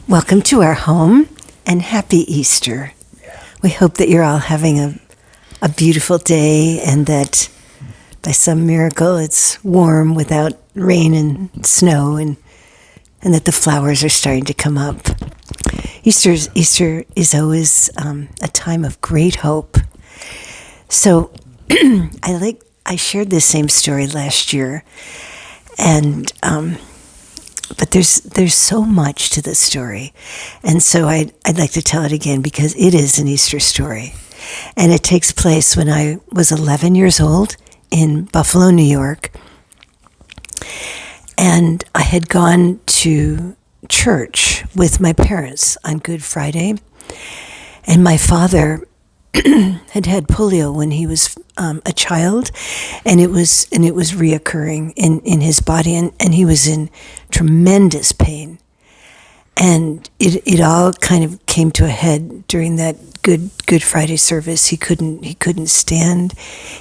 Welcome to our home and happy Easter. We hope that you're all having a beautiful day and that by some miracle it's warm without rain and snow and that the flowers are starting to come up. Easter is always a time of great hope. So I shared this same story last year, and but there's so much to this story, and so I'd like to tell it again because it is an Easter story, and it takes place when I was 11 years old in Buffalo, New York, and I had gone to church with my parents on Good Friday, and my father had polio when he was a child, and it was reoccurring in his body, and he was in tremendous pain, and it all kind of came to a head during that Good Friday service. He couldn't stand.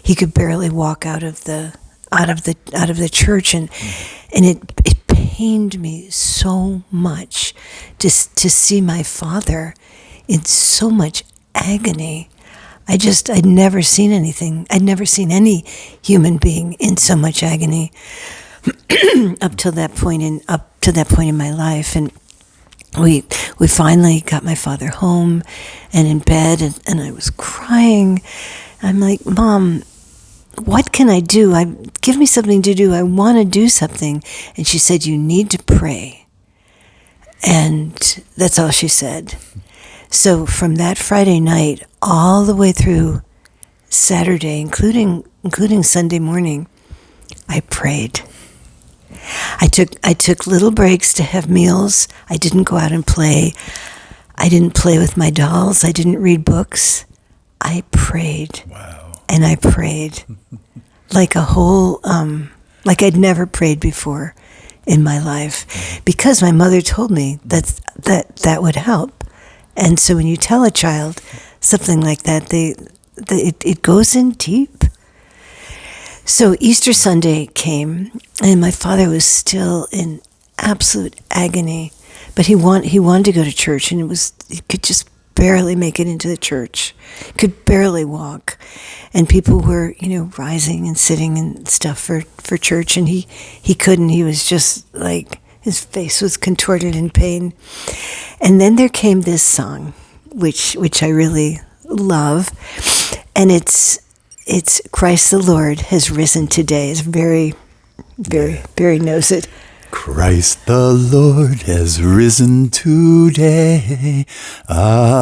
He could barely walk out of the church, and it pained me so much to see my father in so much agony. I'd never seen anything. I'd never seen any human being in so much agony up to that point in my life. And we finally got my father home and in bed, and I was crying. I'm like, Mom, what can I do? Give me something to do. I want to do something. And she said, you need to pray. And that's all she said. So from that Friday night all the way through Saturday, including Sunday morning, I prayed. I took little breaks to have meals. I didn't go out and play. I didn't play with my dolls. I didn't read books. I prayed. Wow. And I prayed like like I'd never prayed before in my life, because my mother told me that would help. And so when you tell a child something like that, it goes in deep. So Easter Sunday came, and my father was still in absolute agony, but he wanted to go to church, and he could just barely make it into the church, could barely walk, and people were rising and sitting and stuff for church, and he couldn't. He was just like, his face was contorted in pain. And then there came this song, which I really love, and it's Christ the Lord has risen today. It's very, very, very knows it. Christ the Lord has risen today. Alleluia.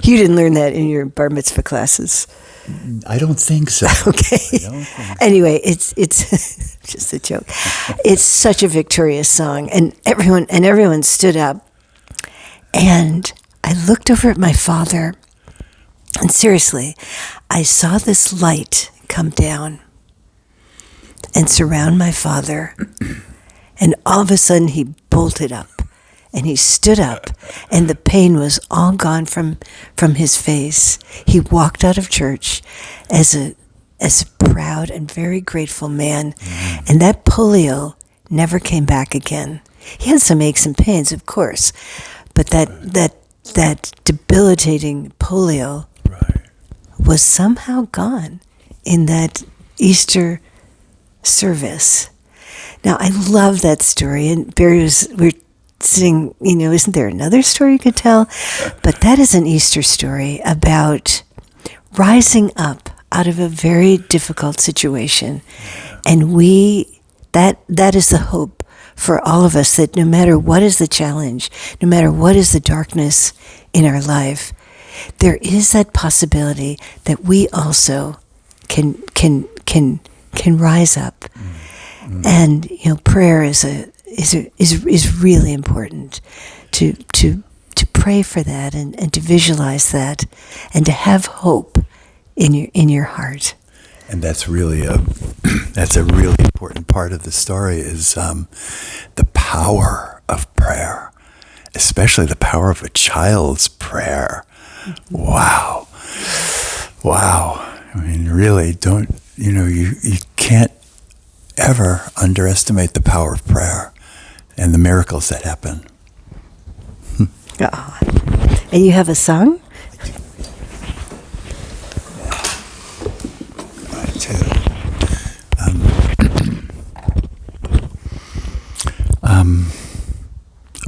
You didn't learn that in your bar mitzvah classes. I don't think so. Okay. Anyway, it's just a joke. It's such a victorious song, and everyone stood up, and I looked over at my father, and seriously, I saw this light come down and surround my father, and all of a sudden he bolted up. And he stood up, and the pain was all gone from his face. He walked out of church as a proud and very grateful man. And that polio never came back again. He had some aches and pains, of course, but that debilitating polio was somehow gone in that Easter service. Now, I love that story, and we're sitting, isn't there another story you could tell? But that is an Easter story about rising up out of a very difficult situation. And that is the hope for all of us, that no matter what is the challenge, no matter what is the darkness in our life, there is that possibility that we also can rise up. And prayer is really important to pray for that and to visualize that and to have hope in your heart. And that's really a really important part of the story is the power of prayer, especially the power of a child's prayer. Wow. I mean, really, you can't ever underestimate the power of prayer and the miracles that happen. Oh. And you have a song?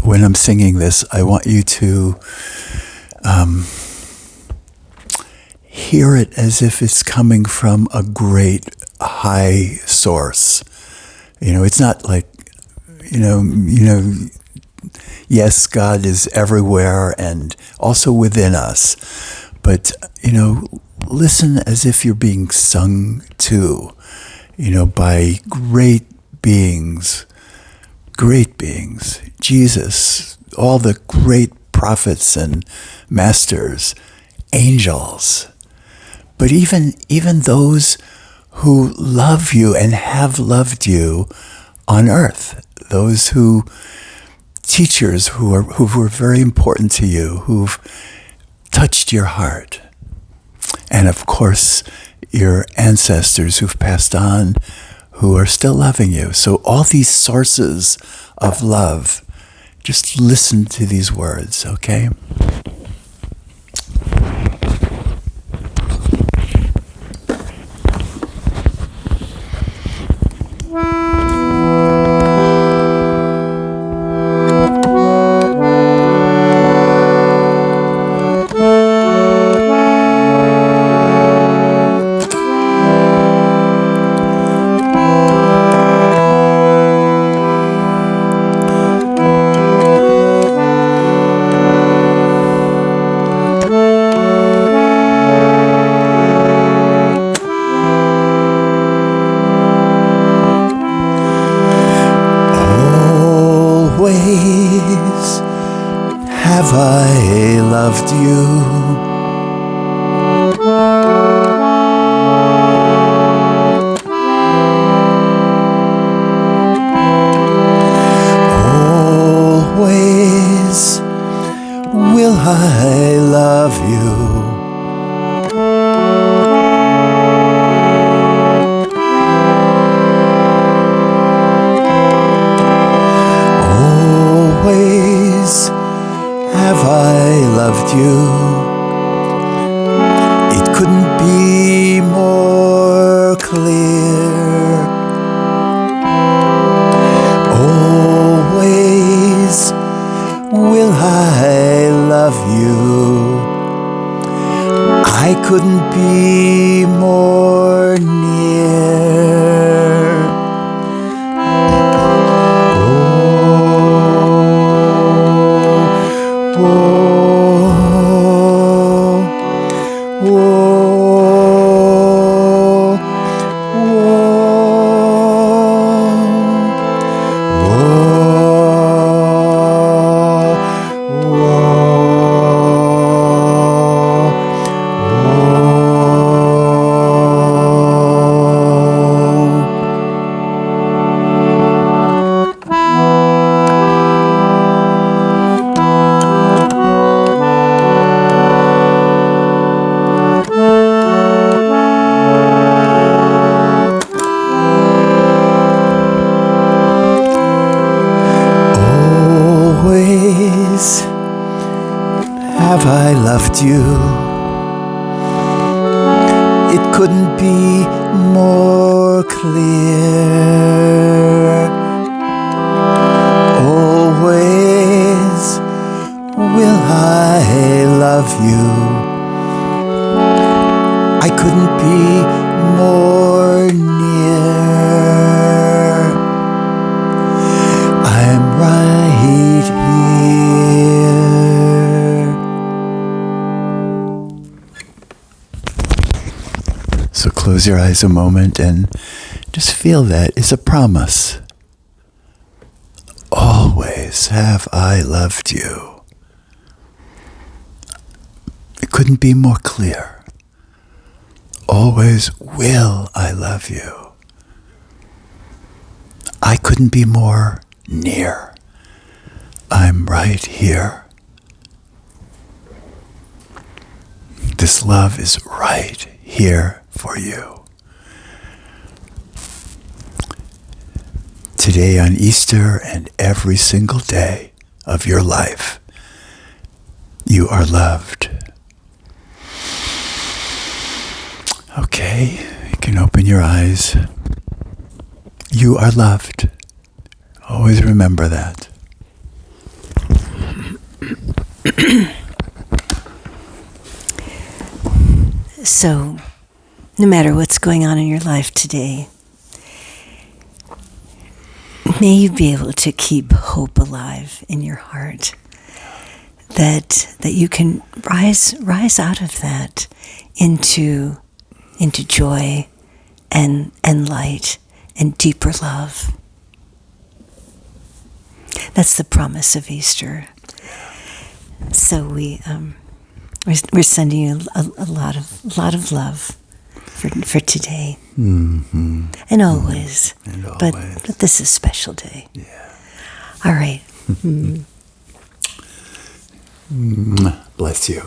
When I'm singing this, I want you to hear it as if it's coming from a great high source. It's not like, yes, God is everywhere and also within us. But, listen as if you're being sung to, by great beings, Jesus, all the great prophets and masters, angels. But even those who love you and have loved you on earth, those teachers who were very important to you, who've touched your heart. And of course, your ancestors who've passed on, who are still loving you. So all these sources of love, just listen to these words, okay? Have I loved you? Always will I love you. Always have I loved you. It couldn't be more clear. Always will I love you. I couldn't be more near. Have I loved you? It couldn't be more clear. Always will I love you. I couldn't be more near. I'm right here. So close your eyes a moment and just feel that it's a promise. Always have I loved you. It couldn't be more clear. Always will I love you. I couldn't be more near. I'm right here. This love is right here for you. today on Easter and every single day of your life, you are loved. Okay, you can open your eyes. You are loved. Always remember that. So, no matter what's going on in your life today, may you be able to keep hope alive in your heart. That you can rise out of that into joy and light and deeper love. That's the promise of Easter. So we're sending you a lot of love for today, and always. And always. But this is a special day. Yeah. All right. Bless you.